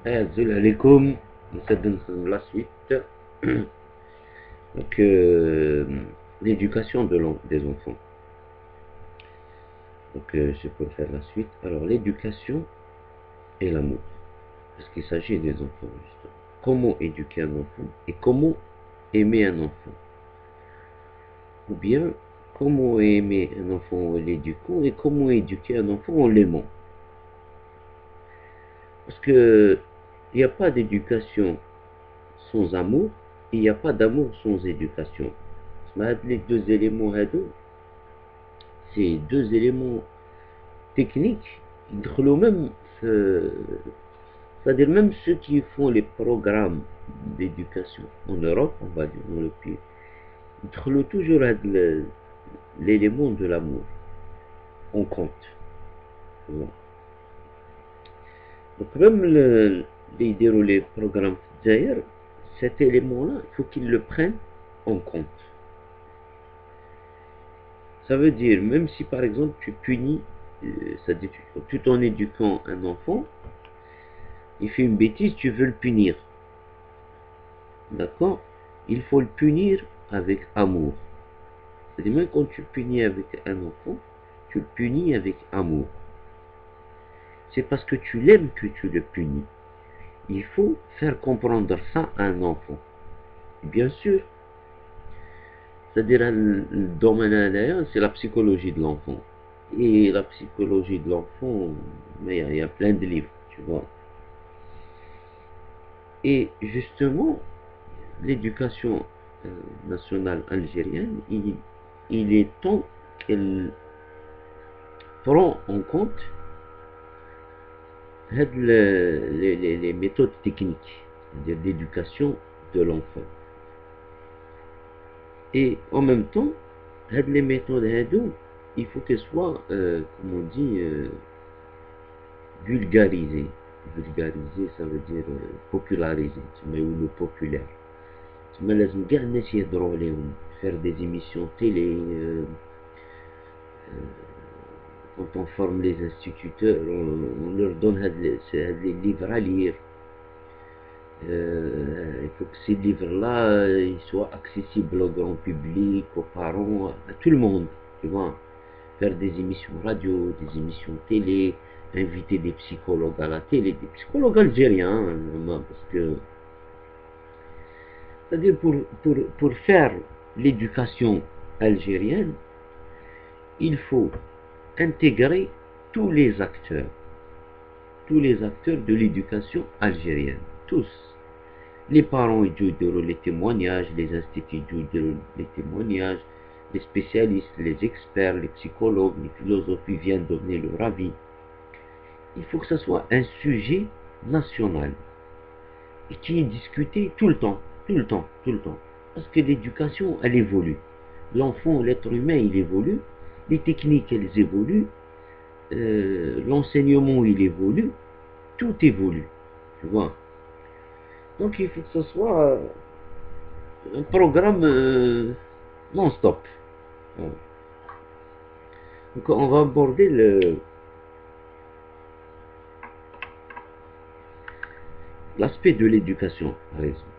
Salam alaikum, ça donne la suite. Donc, l'éducation des enfants. Donc, je peux faire la suite. Alors, l'éducation et l'amour. Parce qu'il s'agit des enfants, justement. Comment éduquer un enfant et comment aimer un enfant. Ou bien, comment aimer un enfant en l'éduquant et comment éduquer un enfant en l'aimant. Parce que il n'y a pas d'éducation sans amour, et il n'y a pas d'amour sans éducation. Les deux éléments, c'est deux éléments techniques, même, c'est-à-dire même ceux qui font les programmes d'éducation en Europe, on va dire, dans le pays, ils trouvent toujours l'élément de l'amour en compte. Donc même les déroulés programmes d'ailleurs, cet élément-là, il faut qu'ils le prennent en compte. Ça veut dire, même si par exemple tu punis, c'est-à-dire tout en éduquant un enfant, il fait une bêtise, tu veux le punir. D'accord? Il faut le punir avec amour. C'est-à-dire, même quand tu punis avec un enfant, tu le punis avec amour. C'est parce que tu l'aimes que tu le punis. Il faut faire comprendre ça à un enfant. Bien sûr, c'est-à-dire le domaine, c'est la psychologie de l'enfant. Et la psychologie de l'enfant, mais il y a plein de livres, tu vois. Et justement, l'éducation nationale algérienne, il est temps qu'elle prend en compte les méthodes techniques, c'est-à-dire l'éducation de l'enfant. Et en même temps, les méthodes, il faut qu'elles soient, comme on dit, vulgarisées. Vulgariser, ça veut dire populariser, ou le populaire. Mais لازم كاع الناس يهضروا عليهم, faire des émissions télé, quand on forme les instituteurs, on leur donne des livres à lire. Il faut que ces livres-là ils soient accessibles au grand public, aux parents, à tout le monde. Tu vois, faire des émissions radio, des émissions télé, inviter des psychologues à la télé, des psychologues algériens, parce que, c'est-à-dire pour faire l'éducation algérienne, il faut intégrer tous les acteurs de l'éducation algérienne, tous. Les parents jouent de rôle, les témoignages, les instituts jouent de rôle, les témoignages, les spécialistes, les experts, les psychologues, les philosophes viennent donner leur avis. Il faut que ce soit un sujet national et qui est discuté tout le temps, tout le temps, tout le temps. Parce que l'éducation, elle évolue. L'enfant, l'être humain, il évolue. Les techniques, elles évoluent. L'enseignement, il évolue. Tout évolue. Tu vois. Donc il faut que ce soit un programme non-stop. Donc on va aborder l'aspect de l'éducation, par exemple.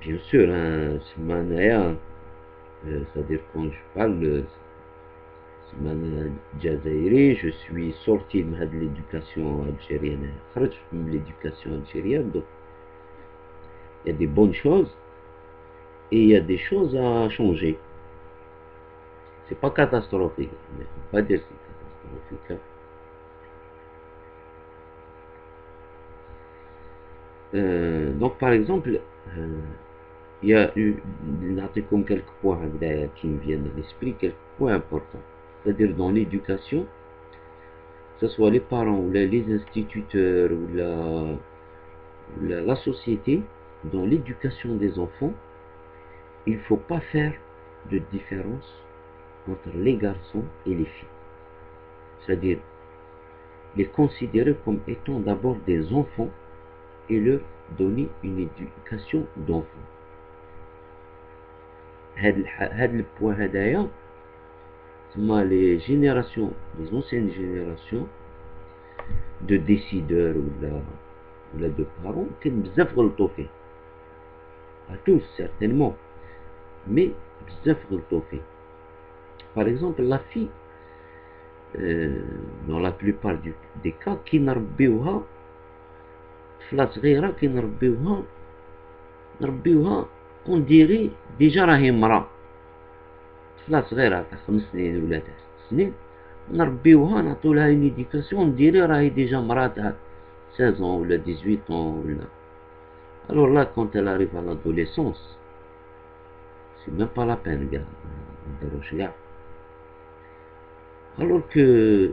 Bien sûr, hein, c'est-à-dire quand je parle je suis sorti de l'éducation algérienne, de l'éducation algérienne, donc il y a des bonnes choses et il y a des choses à changer. C'est pas catastrophique, mais faut pas dire que c'est catastrophique. Donc par exemple, il y a eu comme quelques points qui me viennent à l'esprit, quelques points importants. C'est-à-dire dans l'éducation, que ce soit les parents ou les instituteurs ou la société, dans l'éducation des enfants, il ne faut pas faire de différence entre les garçons et les filles. C'est-à-dire les considérer comme étant d'abord des enfants et leur donner une éducation d'enfant. هذا البوان هدايا تسمى les générations, les anciennes générations de décideurs ولا دو بارون كان بزاف غلطوا فيه. pas tous certainement mais بزاف غلطوا فيه. par exemple la fille dans la plupart des cas كي نربيوها طفلة صغيرة كي نربيوها on dirait ديجا راهي مرا. طفلة صغيرة تاع 5 سنين ولا تاع 6 سنين نربيوها نعطولها اون ايديكاسيون نديري راهي ديجا مرا تاع 16 ans ولا 18 ans ولا. alors là quand elle arrive à l'adolescence c'est même pas la peine كاع منديروش كاع. alors que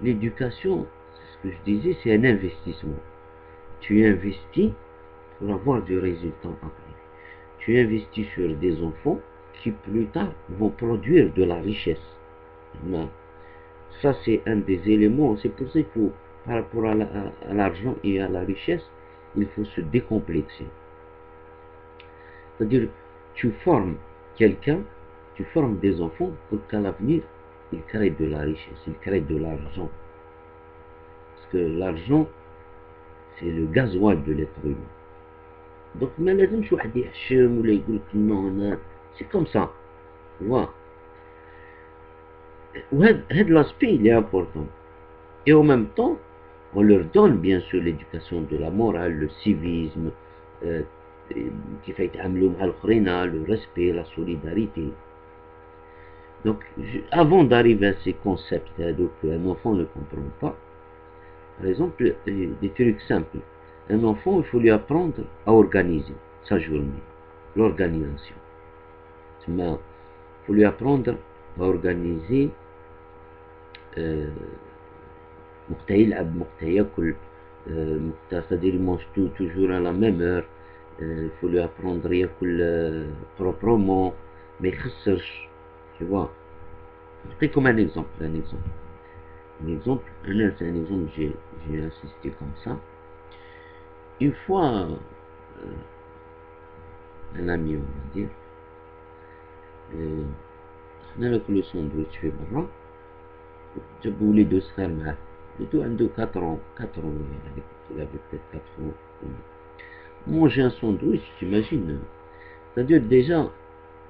l'éducation, c'est ce que je disais, c'est un investissement. Tu investis pour avoir du résultat après. Tu investis sur des enfants qui plus tard vont produire de la richesse. Ça, c'est un des éléments. C'est pour ça qu'il faut, par rapport à l'argent et à la richesse, il faut se décomplexer. C'est-à-dire, tu formes quelqu'un, tu formes des enfants pour qu'à l'avenir, ils créent de la richesse, ils créent de l'argent. Parce que l'argent, c'est le gasoil de l'être humain. Donc, ما لازمش واحد يحشم ولا يقول لك non, c'est comme ça. Tu vois. وهذا l'aspect il est important. Et en même temps, on leur donne bien sûr l'éducation de la morale, le civisme, كيف يتعاملوا مع الآخرين, le respect, la solidarité. Donc, avant d'arriver à ces concepts qu'un enfant ne comprend pas, par exemple, des trucs simples. Un enfant, il faut lui apprendre à organiser sa journée, l'organisation. Il faut lui apprendre à organiser وقتها يلعب, وقتها ياكل, c'est-à-dire il mange toujours à la même heure. Il faut lui apprendre ياكل proprement, ما يخسرش. Tu vois. C'est comme un exemple, c'est un exemple, j'ai insisté comme ça. Une fois, un ami, on va dire, on a le sandwich fait برا, جابوا لي 2 صغار معاه, les deux عنده 4 ans, il avait peut-être 4 ans. Manger un sandwich, t'imagines, c'est-à-dire déjà,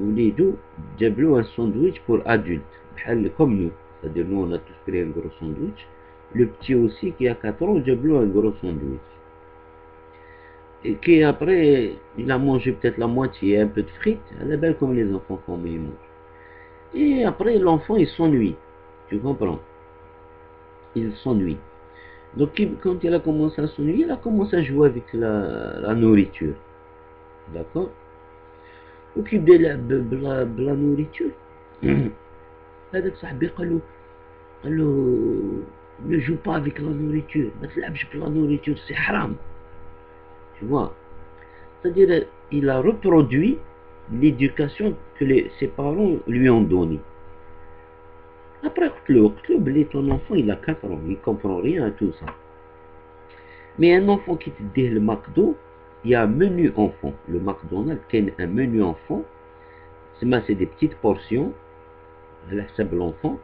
les deux جابوا un sandwich pour adultes, comme nous, c'est-à-dire nous on a tous pris un gros sandwich, le petit aussi qui a 4 ans, جابوا un gros sandwich. Et qui après, il a mangé peut-être la moitié, un peu de frites, elle est belle comme les enfants comme ils mangent. Et après, l'enfant, il s'ennuie, tu comprends? Il s'ennuie. Donc, quand il a commencé à s'ennuyer, il a commencé à jouer avec la nourriture. D'accord? Ou qu'il يلعب بلا nourriture. هذاك صاحبي قال له ne joue pas avec la nourriture, ما تلعبش بلا nourriture, c'est haram. Tu vois, c'est-à-dire il a reproduit l'éducation que ses parents lui ont donnée. Après, ton enfant il a 4 ans, il comprend rien à tout ça. Mais un enfant qui te dit le McDo, il y a un menu enfant. Le McDonald's, qui est un menu enfant, c'est des petites portions, à la sable l'enfant,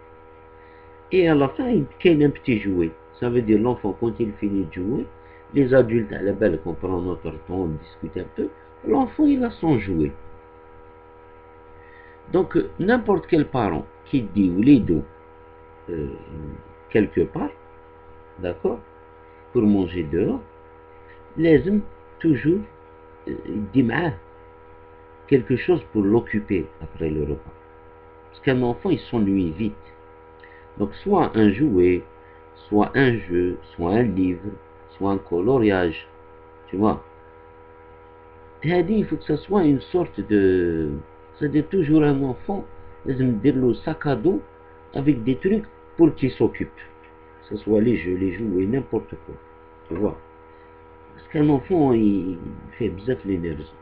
et à la fin, il y a un petit jouet. Ça veut dire l'enfant, quand il finit de jouer, les adultes à la belle qu'on prend notre temps, on discute un peu, l'enfant il a son jouet. Donc n'importe quel parent qui dit ou les deux quelque part, d'accord, pour manger dehors, لازم toujours dit quelque chose pour l'occuper après le repas. Parce qu'un enfant il s'ennuie vite. Donc soit un jouet, soit un jeu, soit un livre, soit un coloriage, tu vois. Il faut que ça soit une sorte de... C'est-à-dire toujours un enfant, لازم ندير له sac à dos avec des trucs pour qu'il s'occupe. Que ce soit les jeux, les jouets, n'importe quoi. Tu vois. Parce qu'un enfant, il fait bzaf l'énergie.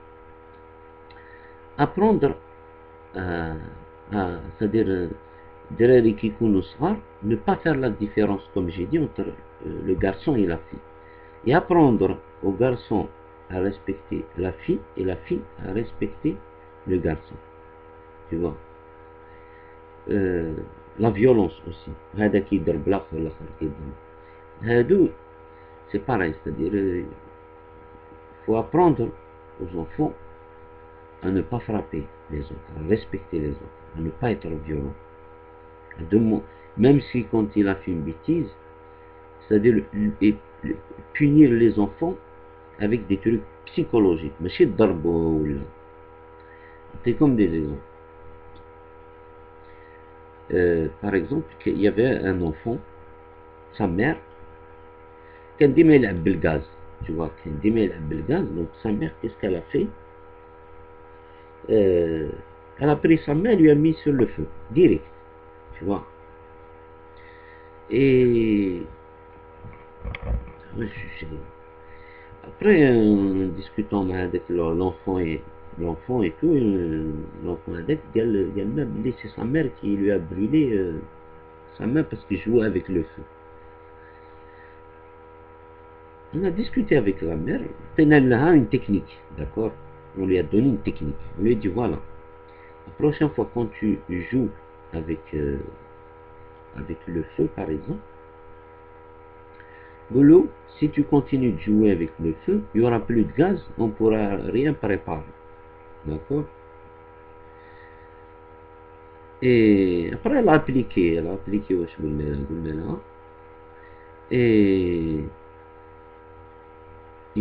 Apprendre c'est-à-dire دراري qui يكونوا صغار, ne pas faire la différence, comme j'ai dit, entre le garçon et la fille. Et apprendre au garçon à respecter la fille et la fille à respecter le garçon. Tu vois. La violence aussi. هذا كيضرب الآخر, الآخر كيضرب. هادو c'est pareil, c'est-à-dire il faut apprendre aux enfants à ne pas frapper les autres, à respecter les autres, à ne pas être violent. Même si quand il a fait une bêtise, c'est-à-dire punir les enfants avec des trucs psychologiques, mais chez Darbo, c'est comme des exemples. Par exemple, il y avait un enfant, sa mère, كان ديما يلعب بالغاز, tu vois, كان ديما يلعب بالغاز, donc sa mère, qu'est-ce qu'elle a fait? Elle a pris sa main, lui a mis sur le feu, direct, tu vois. Et après, en discutant avec l'enfant et tout, l'enfant avec, il y a même c'est sa mère qui lui a brûlé sa main parce qu'il jouait avec le feu. On a discuté avec la mère, on a une technique, d'accord? On lui a donné une technique. On lui a dit voilà, la prochaine fois quand tu joues avec, avec le feu par exemple, de l'eau, si tu continues de jouer avec le feu, il n'y aura plus de gaz, on ne pourra rien préparer. D'accord? Et après, elle a appliqué et il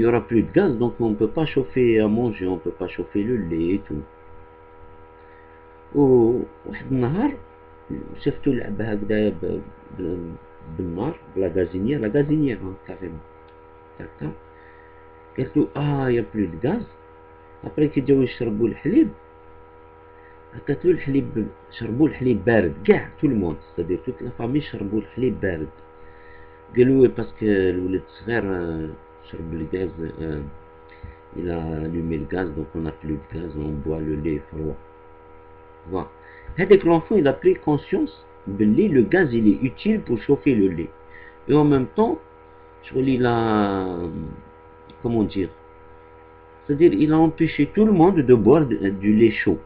n'y aura plus de gaz, donc on ne peut pas chauffer à manger, on ne peut pas chauffer le lait et tout. وواحد النهار شفتو لعب هكذا بالنار بلا غازينيير, لا غازينيير كاريمون هكا, قالت له يا بلو دو غاز. ابري كي جاو يشربوا الحليب, عطات له الحليب, شربوا الحليب بارد كاع تو الموند, سادير توت لا فامي شربوا الحليب بارد. قالوا باسكو الولد صغير شرب الغاز, il a allumé le gaz, donc on n'a plus de gaz, on boit le lait froid. Voilà. Avec l'enfant, il a pris conscience que le gaz il est utile pour chauffer le lait. Et en même temps, il a, comment dire, c'est-à-dire il a empêché tout le monde de boire du lait chaud.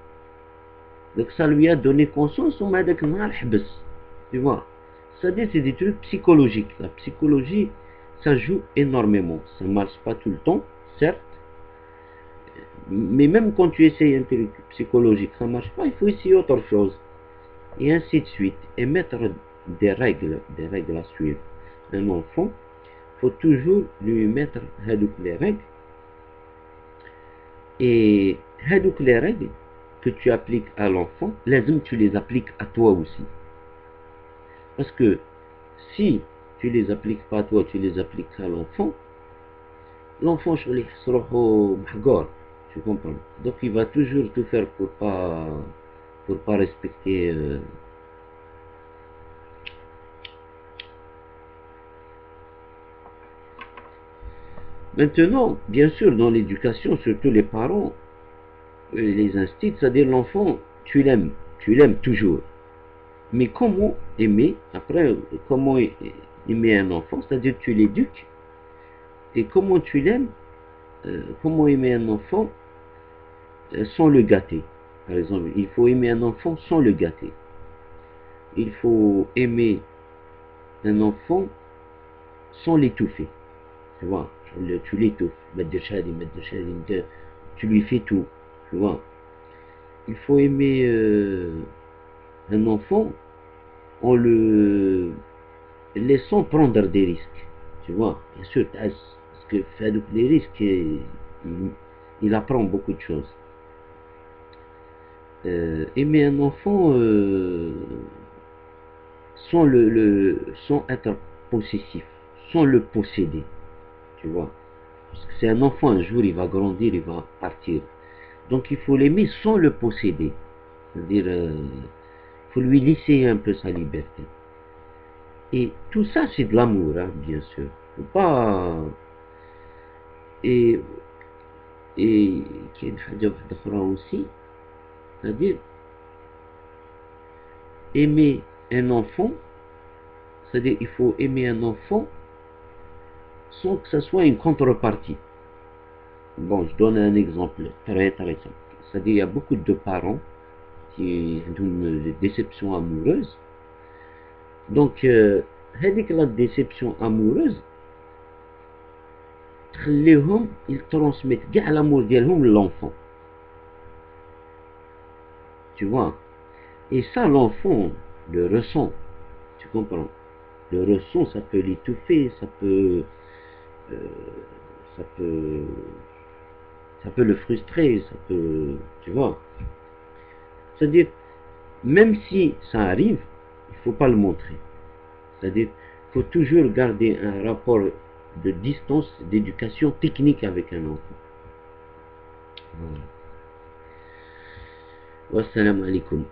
Donc ça lui a donné conscience, on m'a dit que tu vois. C'est-à-dire c'est des trucs psychologiques. La psychologie, ça joue énormément. Ça ne marche pas tout le temps, certes. Mais même quand tu essayes un truc psychologique, ça ne marche pas, il faut essayer autre chose. Et ainsi de suite. Et mettre des règles à suivre. Un enfant, il faut toujours lui mettre les règles. Et les règles que tu appliques à l'enfant, tu les appliques à toi aussi. Parce que si tu les appliques pas à toi, tu les appliques à l'enfant, l'enfant, tu comprends. Donc il va toujours tout faire pour pas respecter Maintenant, bien sûr, dans l'éducation, surtout les parents, les instituts, c'est-à-dire l'enfant, tu l'aimes toujours. Mais comment aimer, après, comment aimer un enfant, c'est-à-dire tu l'éduques, et comment tu l'aimes, comment aimer un enfant sans le gâter. Par exemple, il faut aimer un enfant sans le gâter. Il faut aimer un enfant sans l'étouffer. Tu vois, tu l'étouffes, tu lui fais tout. Tu vois. Il faut aimer un enfant en le laissant prendre des risques. Tu vois, bien sûr, parce que faire des risques, il apprend beaucoup de choses. Aimer un enfant sans être possessif, sans le posséder. Tu vois, parce que c'est un enfant, un jour il va grandir, il va partir. Donc il faut l'aimer sans le posséder. C'est-à-dire, il faut lui laisser un peu sa liberté. Et tout ça, c'est de l'amour, hein, bien sûr. Faut pas. Et qu'il y a une حاجة أخرى aussi, c'est-à-dire aimer un enfant, c'est-à-dire il faut aimer un enfant sans que ça soit une contrepartie. Bon, je donne un exemple très très simple. C'est-à-dire il y a beaucoup de parents qui ont une déception amoureuse. Donc, la déception amoureuse, ils transmettent كاع l'amour ديالهم l'enfant. Tu vois. Et ça, l'enfant le ressent. Tu comprends? Le ressent, ça peut l'étouffer, euh, ça peut, ça peut le frustrer, ça peut, tu vois. C'est-à-dire, même si ça arrive, il faut pas le montrer. C'est-à-dire, il faut toujours garder un rapport de distance, d'éducation technique avec un enfant. Voilà. Wassalamu alaikum.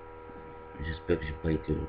J'espère que j'ai pas été long.